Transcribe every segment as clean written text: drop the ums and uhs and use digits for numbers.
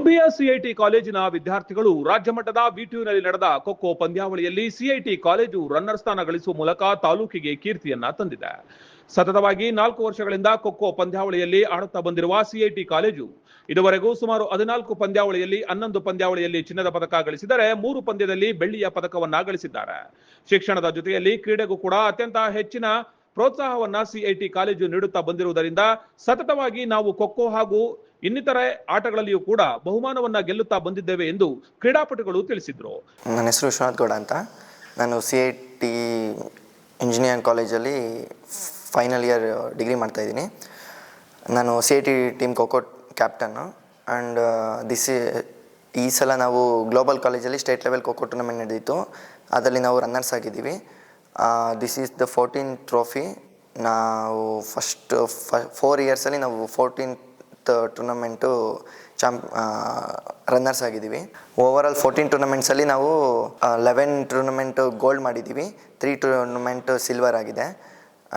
ಗುಬ್ಬಿಯ CIT ಕಾಲೇಜಿನ ವಿದ್ಯಾರ್ಥಿಗಳು ರಾಜ್ಯ ಮಟ್ಟದ ವಿಟಿಯುನಲ್ಲಿ ನಡೆದ ಖೋ ಪಂದ್ಯಾವಳಿಯಲ್ಲಿ ಸಿಐಟಿ ಕಾಲೇಜು ರನ್ನರ್ ಸ್ಥಾನ ಗಳಿಸುವ ಮೂಲಕ ತಾಲೂಕಿಗೆ ಕೀರ್ತಿಯನ್ನ ತಂದಿದೆ. ಸತತವಾಗಿ 4 ವರ್ಷಗಳಿಂದ ಖೋ ಪಂದ್ಯಾವಳಿಯಲ್ಲಿ ಆಡುತ್ತಾ ಬಂದಿರುವ ಸಿಐಟಿ ಕಾಲೇಜು ಇದುವರೆಗೂ ಸುಮಾರು 14 ಪಂದ್ಯಾವಳಿಯಲ್ಲಿ 11 ಪಂದ್ಯಾವಳಿಯಲ್ಲಿ ಚಿನ್ನದ ಪದಕ ಗಳಿಸಿದರೆ 3 ಪಂದ್ಯದಲ್ಲಿ ಬೆಳ್ಳಿಯ ಪದಕವನ್ನ ಗಳಿಸಿದ್ದಾರೆ. ಶಿಕ್ಷಣದ ಜೊತೆಯಲ್ಲಿ ಕ್ರೀಡೆಗೂ ಕೂಡ ಅತ್ಯಂತ ಹೆಚ್ಚಿನ ಪ್ರೋತ್ಸಾಹವನ್ನ ಸಿಐಟಿ ಕಾಲೇಜು ನೀಡುತ್ತಾ ಬಂದಿರುವುದರಿಂದ ಸತತವಾಗಿ ನಾವು ಖೋ ಹಾಗೂ ಇನ್ನಿತರ ಆಟಗಳಲ್ಲಿಯೂ ಕೂಡ ಬಹುಮಾನವನ್ನ ಗೆಲ್ಲುತ್ತಾ ಬಂದಿದ್ದೇವೆ ಎಂದು ಕ್ರೀಡಾಪಟುಗಳು ತಿಳಿಸಿದರು. ನನ್ನ ಹೆಸರು ವಿಶ್ವನಾಥ್ ಗೌಡ ಅಂತ. ನಾನು ಸಿಐಟಿ ಇಂಜಿನಿಯರಿಂಗ್ ಕಾಲೇಜಲ್ಲಿ ಫೈನಲ್ ಇಯರ್ ಡಿಗ್ರಿ ಮಾಡ್ತಾ ಇದ್ದೀನಿ. ನಾನು CIT team kho captain and ಈ ಸಲ ನಾವು ಗ್ಲೋಬಲ್ ಕಾಲೇಜಲ್ಲಿ ಸ್ಟೇಟ್ ಲೆವೆಲ್ ಖೋ ಟೂರ್ನಮೆಂಟ್ ನಡೆದಿತ್ತು. ಅದರಲ್ಲಿ ನಾವು ರನ್ನರ್ಸ್ ಆಗಿದ್ದೀವಿ. This is the 14th trophy. ನಾವು ಫಸ್ಟ್ 4 ಇಯರ್ಸಲ್ಲಿ ನಾವು 14th ಟೂರ್ನಮೆಂಟು ರನ್ನರ್ಸ್ ಆಗಿದ್ದೀವಿ. ಓವರಾಲ್ 14 ಟೂರ್ನಮೆಂಟ್ಸಲ್ಲಿ ನಾವು 11 ಟೂರ್ನಮೆಂಟು ಗೋಲ್ಡ್ ಮಾಡಿದ್ದೀವಿ, 3 ಟೂರ್ನಮೆಂಟು ಸಿಲ್ವರ್ ಆಗಿದೆ.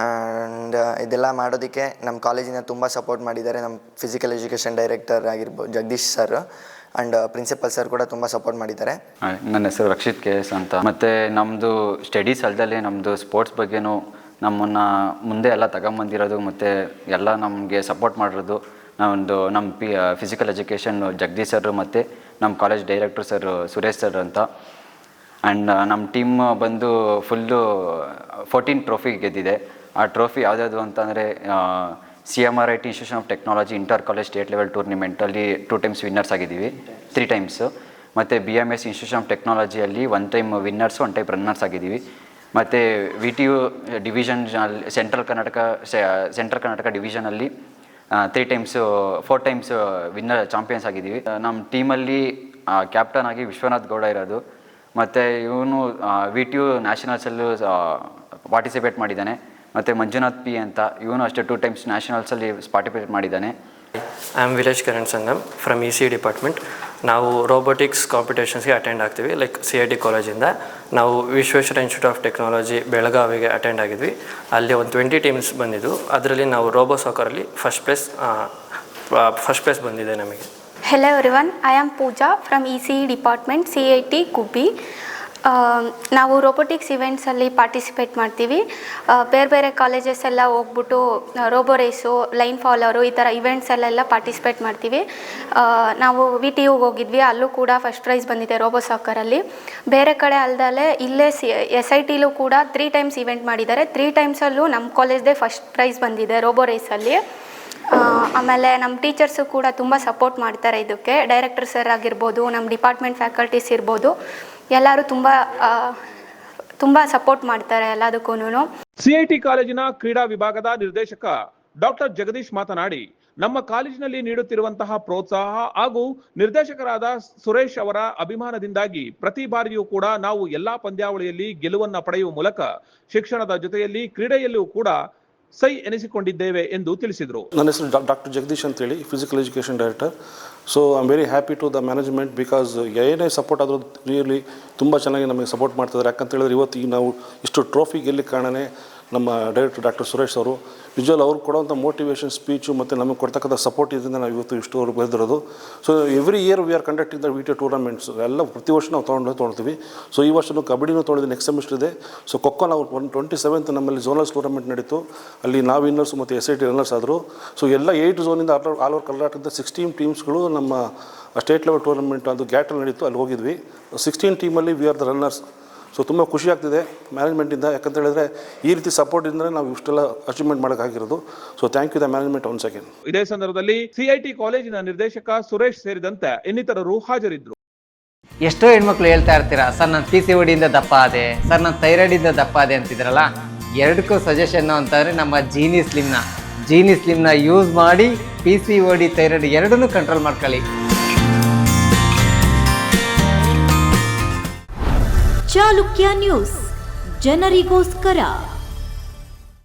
ಆ್ಯಂಡ್ ಇದೆಲ್ಲ ಮಾಡೋದಕ್ಕೆ ನಮ್ಮ ಕಾಲೇಜಿನ ತುಂಬ ಸಪೋರ್ಟ್ ಮಾಡಿದ್ದಾರೆ. ನಮ್ಮ ಫಿಸಿಕಲ್ ಎಜುಕೇಷನ್ ಡೈರೆಕ್ಟರ್ ಆಗಿರ್ಬೋದು Jagadish sir and principal sir ಕೂಡ ತುಂಬ ಸಪೋರ್ಟ್ ಮಾಡಿದ್ದಾರೆ. ನನ್ನ ಹೆಸರು ರಕ್ಷಿತ್ KS ಅಂತ. ಮತ್ತು ನಮ್ಮದು ಸ್ಟಡೀಸ್ ಅಲ್ಲದೆ ನಮ್ಮದು ಸ್ಪೋರ್ಟ್ಸ್ ಬಗ್ಗೆನೂ ನಮ್ಮನ್ನು ಮುಂದೆ ಎಲ್ಲ ತಗೊಂಬಂದಿರೋದು ಮತ್ತು ಎಲ್ಲ ನಮಗೆ ಸಪೋರ್ಟ್ ಮಾಡಿರೋದು ನಮ್ಮ ಫಿಸಿಕಲ್ ಎಜುಕೇಷನ್ ಜಗದೀಶ್ ಸರ್ ಮತ್ತು ನಮ್ಮ college director sir Suresh sir ಅಂತ. ಆ್ಯಂಡ್ ನಮ್ಮ ಟೀಮ್ ಬಂದು ಫುಲ್ಲು 14 ಟ್ರೋಫಿ ಗೆದ್ದಿದೆ. ಆ ಟ್ರೋಫಿ ಯಾವುದ್ಯಾವುದು ಅಂತಂದರೆ CMRIT institution of technology inter college state level ಟೂರ್ನಿಮೆಂಟಲ್ಲಿ 2 ಟೈಮ್ಸ್ ವಿನ್ನರ್ಸ್ ಆಗಿದ್ದೀವಿ, 3 ಟೈಮ್ಸು. ಮತ್ತು BMS ಇನ್ಸ್ಟಿಟ್ಯೂಷನ್ ಆಫ್ ಟೆಕ್ನಾಲಜಿಯಲ್ಲಿ 1 ಟೈಮ್ ವಿನ್ನರ್ಸು 1 ಟೈಮ್ ರನ್ನರ್ಸ್ ಆಗಿದ್ದೀವಿ. ಮತ್ತು VTU ಡಿವಿಷನ್ ಸೆಂಟ್ರಲ್ ಕರ್ನಾಟಕ ಡಿವಿಷನಲ್ಲಿ 3 ಟೈಮ್ಸು 4 ಟೈಮ್ಸ್ ವಿನ್ನರ್ ಚಾಂಪಿಯನ್ಸ್ ಆಗಿದ್ದೀವಿ. ನಮ್ಮ ಟೀಮಲ್ಲಿ ಕ್ಯಾಪ್ಟನ್ ಆಗಿ ವಿಶ್ವನಾಥ್ ಗೌಡ ಇರೋದು. ಮತ್ತು ಇವನು VTU ನ್ಯಾಷನಲ್ಸಲ್ಲೂ ಪಾರ್ಟಿಸಿಪೇಟ್ ಮಾಡಿದ್ದಾನೆ. ಮತ್ತು ಮಂಜುನಾಥ್ P ಅಂತ ಇವನು ಅಷ್ಟೇ 2 ಟೈಮ್ಸ್ ನ್ಯಾಷನಲ್ಸಲ್ಲಿ ಪಾರ್ಟಿಸಿಪೇಟ್ ಮಾಡಿದ್ದಾನೆ. I am village Karan Sangam from EC department. ನಾವು ರೋಬೋಟಿಕ್ಸ್ ಕಾಂಪಿಟೇಷನ್ಸ್ಗೆ ಅಟೆಂಡ್ ಆಗ್ತೀವಿ. ಲೈಕ್ CIT ಕಾಲೇಜಿಂದ ನಾವು ವಿಶ್ವೇಶ್ವರ ಇನ್ಸ್ಟಿಟ್ಯೂಟ್ ಆಫ್ ಟೆಕ್ನಾಲಜಿ ಬೆಳಗಾವಿಗೆ ಅಟೆಂಡ್ ಆಗಿದ್ವಿ. ಅಲ್ಲಿ ಒಂದು 20 ಟೀಮ್ಸ್ ಬಂದಿದ್ದು. ಅದರಲ್ಲಿ ನಾವು ರೋಬೋ ಸಾಕರಲ್ಲಿ ಫಸ್ಟ್ ಪ್ಲೇಸ್ ಬಂದಿದೆ ನಮಗೆ. Hello everyone, I am Pooja from ECE department, CIT ಗುಬ್ಬಿ. ನಾವು ರೋಬೋಟಿಕ್ಸ್ ಇವೆಂಟ್ಸಲ್ಲಿ ಪಾರ್ಟಿಸಿಪೇಟ್ ಮಾಡ್ತೀವಿ. ಬೇರೆ ಕಾಲೇಜಸ್ ಎಲ್ಲ ಹೋಗ್ಬಿಟ್ಟು ರೋಬೋ ರೇಸು, ಲೈನ್ ಫಾಲೋರು ಈ ಥರ ಇವೆಂಟ್ಸಲ್ಲೆಲ್ಲ ಪಾರ್ಟಿಸಿಪೇಟ್ ಮಾಡ್ತೀವಿ. ನಾವು VTU ಹೋಗಿದ್ವಿ, ಅಲ್ಲೂ ಕೂಡ ಫಸ್ಟ್ ಪ್ರೈಸ್ ಬಂದಿದೆ ರೋಬೋ ಸಾಕರಲ್ಲಿ. ಬೇರೆ ಕಡೆ ಅಲ್ದಲ್ಲೇ ಇಲ್ಲೇ SITಲೂ ಕೂಡ 3 ಟೈಮ್ಸ್ ಇವೆಂಟ್ ಮಾಡಿದ್ದಾರೆ. 3 ಟೈಮ್ಸಲ್ಲೂ ನಮ್ಮ ಕಾಲೇಜ್ದೇ ಫಸ್ಟ್ ಪ್ರೈಸ್ ಬಂದಿದೆ ರೋಬೋ ರೇಸಲ್ಲಿ. ಆಮೇಲೆ ನಮ್ಮ ಟೀಚರ್ಸು ಕೂಡ ತುಂಬ ಸಪೋರ್ಟ್ ಮಾಡ್ತಾರೆ ಇದಕ್ಕೆ. ಡೈರೆಕ್ಟರ್ ಸರ್ ಆಗಿರ್ಬೋದು, ನಮ್ಮ ಡಿಪಾರ್ಟ್ಮೆಂಟ್ ಫ್ಯಾಕಲ್ಟೀಸ್ ಇರ್ಬೋದು, ಎಲ್ಲರೂ ತುಂಬ ಸಪೋರ್ಟ್ ಮಾಡ್ತಾರೆ ಎಲ್ಲದಕ್ಕೂ. ಸಿಐಟಿ ಕಾಲೇಜಿನ ಕ್ರೀಡಾ ವಿಭಾಗದ ನಿರ್ದೇಶಕ ಡಾಕ್ಟರ್ ಜಗದೀಶ್ ಮಾತನಾಡಿ, ನಮ್ಮ ಕಾಲೇಜಿನಲ್ಲಿ ನೀಡುತ್ತಿರುವಂತಹ ಪ್ರೋತ್ಸಾಹ ಹಾಗೂ ನಿರ್ದೇಶಕರಾದ ಸುರೇಶ್ ಅವರ ಅಭಿಮಾನದಿಂದಾಗಿ ಪ್ರತಿ ಬಾರಿಯೂ ಕೂಡ ನಾವು ಎಲ್ಲಾ ಪಂದ್ಯಾವಳಿಯಲ್ಲಿ ಗೆಲುವನ್ನ ಪಡೆಯುವ ಮೂಲಕ ಶಿಕ್ಷಣದ ಜೊತೆಯಲ್ಲಿ ಕ್ರೀಡೆಯಲ್ಲೂ ಕೂಡ ಸೈ ಎನಿಸಿಕೊಂಡಿದ್ದೇವೆ ಎಂದು ತಿಳಿಸಿದರು. ನನ್ನ ಹೆಸರು ಡಾಕ್ಟರ್ ಜಗದೀಶ್ ಅಂತೇಳಿ, physical education director. So I am very happy to the management because ಏನೇ ಸಪೋರ್ಟ್ ಆದರೂ ರಿಯಲಿ ತುಂಬ ಚೆನ್ನಾಗಿ ನಮಗೆ ಸಪೋರ್ಟ್ ಮಾಡ್ತಿದ್ದಾರೆ. ಯಾಕಂತ ಹೇಳಿದ್ರೆ ಇವತ್ತು ಈಗ ನಾವು ಇಷ್ಟು ಟ್ರೋಫಿ ಗೆಲ್ಲಕ್ಕೆ ಕಾರಣನೇ ನಮ್ಮ ಡೈರೆಕ್ಟರ್ ಡಾಕ್ಟರ್ ಸುರೇಶ್ ಅವರು. ನಿಜವಲ್ಲ ಅವ್ರು ಕೊಡುವಂಥ ಮೋಟಿವೇಶನ್ ಸ್ಪೀಚು ಮತ್ತು ನಮಗೆ ಕೊಡ್ತಕ್ಕಂಥ ಸಪೋರ್ಟ್ ಇದರಿಂದ ನಾವು ಇವತ್ತು ಇಷ್ಟುವರೆಗೂ ಬೆಳೆದಿರೋದು. So every year we are conducting the VTU tournaments ಎಲ್ಲ ಪ್ರತಿ ವರ್ಷ ನಾವು ತೊಗೊಳ್ತೀವಿ. ಸೊ ಈ ವರ್ಷ ಕಬಡ್ಡಿನೂ ತೊಗೊಂಡಿದ್ದು, ನೆಕ್ಸ್ಟ್ ಸೆಮಿಸ್ಟರ್ ಇದೆ. ಸೊ ಖೋ ನಾವು 27th ನಮ್ಮಲ್ಲಿ ಝೋನಲ್ಸ್ ಟೂರ್ನಮೆಂಟ್ ನಡೀತು. ಅಲ್ಲಿ ನಾವು ವಿನ್ನರ್ಸ್ ಮತ್ತು SIT ರನ್ನರ್ಸ್ ಆದರು. ಸೊ ಎಲ್ಲ 8 ಝೋನಿಂದ ಆಲ್ ಓವರ್ ಕರ್ನಾಟಕದ 16 ಟೀಮ್ಸ್ಗಳು ನಮ್ಮ ಸ್ಟೇಟ್ ಲೆವೆಲ್ ಟೂರ್ನಮೆಂಟ್ ಅದು ಗ್ಯಾಟಲ್ಲಿ ನಡೀತು, ಅಲ್ಲಿ ಹೋಗಿದ್ವಿ. 16 ಟೀಮಲ್ಲಿ we are the runners. So ತುಂಬ ಖುಷಿ ಆಗ್ತಿದೆ ಮ್ಯಾನೇಜ್ಮೆಂಟಿಂದ. ಯಾಕಂತ ಹೇಳಿದ್ರೆ ಈ ರೀತಿ ಸಪೋರ್ಟಿಂದ ನಾವು ಇಷ್ಟೆಲ್ಲ ಅಚೀವ್ಮೆಂಟ್ ಮಾಡೋಕ್ಕಾಗಿರೋದು. So thank you the management once again. ಇದೇ ಸಂದರ್ಭದಲ್ಲಿ ಸಿಐಟಿ ಕಾಲೇಜಿನ ನಿರ್ದೇಶಕ ಸುರೇಶ್ ಸೇರಿದಂತೆ ಇನ್ನಿತರರು ಹಾಜರಿದ್ದರು. ಎಷ್ಟೋ ಹೆಣ್ಮಕ್ಳು ಹೇಳ್ತಾ ಇರ್ತೀರಾ, ಸರ್ ನಾನು PCOD ಇಂದ ದಪ್ಪ ಆದೆ, ಸರ್ ನಾನು ಥೈರಾಯ್ಡ್ ಇಂದ ದಪ್ಪ ಆದೆ ಅಂತಿದ್ರಲ್ಲ. ಎರಡಕ್ಕೂ ಸಜೆಷನ್ ಅಂತಂದರೆ ನಮ್ಮ ಜೀನಿ ಸ್ಲಿಮ್ನ ಯೂಸ್ ಮಾಡಿ PCOD ಥೈರಾಯ್ಡ್ ಎರಡನ್ನೂ ಕಂಟ್ರೋಲ್ ಮಾಡ್ಕೊಳ್ಳಿ. ಚಾಲುಕ್ಯ ನ್ಯೂಸ್, ಜನರಿಗೋಸ್ಕರ.